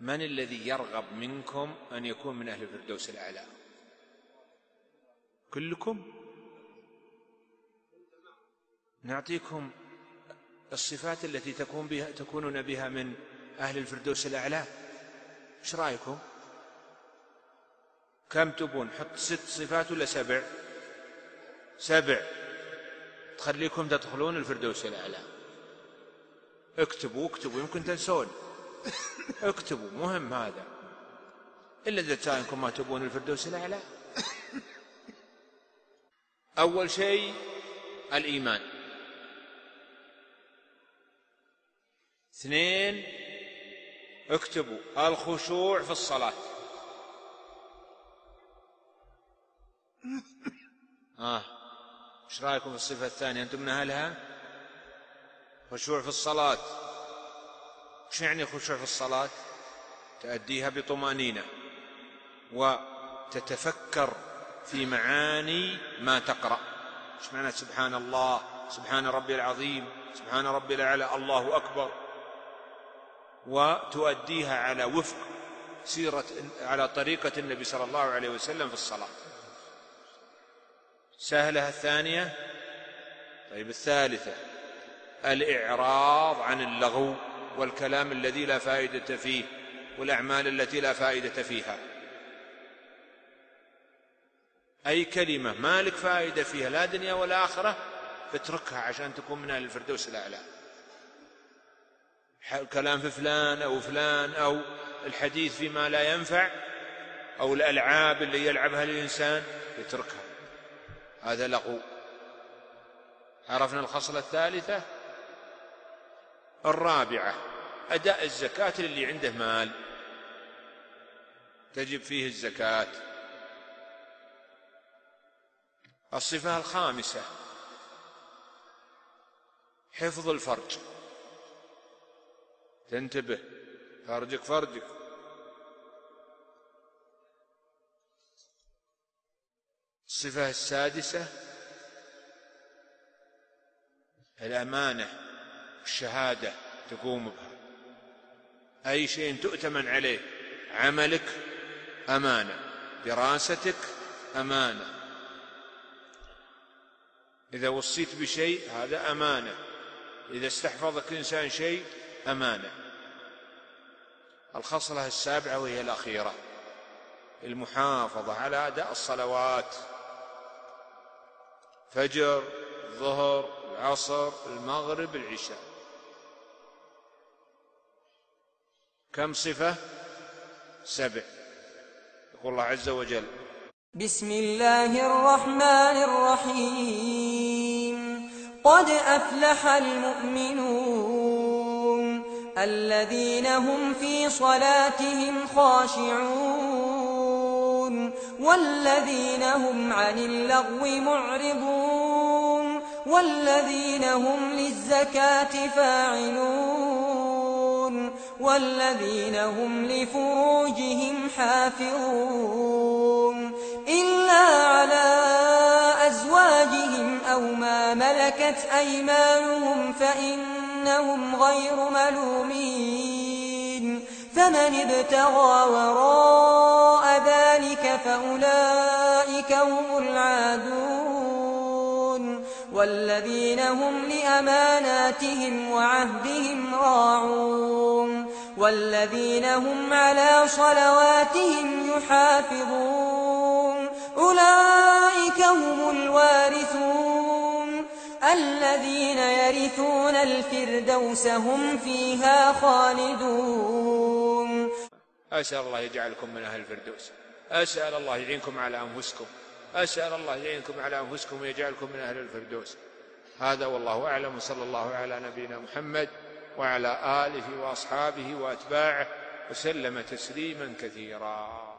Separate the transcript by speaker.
Speaker 1: من الذي يرغب منكم أن يكون من أهل الفردوس الأعلى؟ كلكم؟ نعطيكم الصفات التي تكونون بها من أهل الفردوس الأعلى. ايش رأيكم؟ كم تبون؟ حط 6 صفات ولا 7؟ 7 تخليكم تدخلون الفردوس الأعلى. اكتبوا يمكن تنسون. اكتبوا، مهم هذا، إلا إذا كانكم ما تبون الفردوس الأعلى. أول شيء الإيمان. 2 اكتبوا الخشوع في الصلاة. ايش رايكم في الصفة الثانية؟ أنتم من أهلها؟ خشوع في الصلاة. ايش يعني خشوع في الصلاة؟ تأديها بطمأنينة وتتفكر في معاني ما تقرأ. ايش معنى سبحان الله، سبحان ربي العظيم، سبحان ربي الأعلى، الله أكبر، وتؤديها على وفق على طريقة النبي صلى الله عليه وسلم في الصلاة. سهلة الثانية. طيب الثالثة الإعراض عن اللغو والكلام الذي لا فائدة فيه والأعمال التي لا فائدة فيها. أي كلمة ما لك فائدة فيها لا دنيا ولا آخرة اتركها عشان تكون من أهل الفردوس الأعلى. الكلام في فلان أو فلان، أو الحديث فيما لا ينفع، أو الألعاب اللي يلعبها الإنسان يتركها، هذا لغو. عرفنا الخصلة الثالثة. الرابعة أداء الزكاة للي عنده مال تجب فيه الزكاة. الصفة الخامسة حفظ الفرج. تنتبه، فرجك. الصفة السادسة الأمانة، الشهادة تقوم بها. أي شيء تؤتمن عليه، عملك أمانة، دراستك أمانة، إذا وصيت بشيء هذا أمانة، إذا استحفظك إنسان شيء أمانة. الخصلة السابعة وهي الأخيرة المحافظة على أداء الصلوات، فجر، الظهر، العصر، المغرب، العشاء. كم صفة؟ 7. يقول الله عز وجل:
Speaker 2: بسم الله الرحمن الرحيم. قد أفلح المؤمنون الذين هم في صلاتهم خاشعون والذين هم عن اللغو معرضون والذين هم للزكاة فاعلون والذين هم لفروجهم حافظون إلا على أزواجهم أو ما ملكت أيمانهم فإنهم غير ملومين. فمن ابتغى وراء ذلك فأولئك هم العادون والذين هم لأماناتهم وعهدهم راعون والذين هم على صلواتهم يحافظون. أولئك هم الوارثون الذين يرثون الفردوس هم فيها خالدون.
Speaker 1: أسأل الله يجعلكم من أهل الفردوس. أسأل الله يعينكم على أنفسكم. أسأل الله يعينكم على أنفسكم ويجعلكم من أهل الفردوس. هذا والله أعلم، وصلى الله على نبينا محمد وعلى آله وأصحابه وأتباعه وسلم تسليما كثيرا.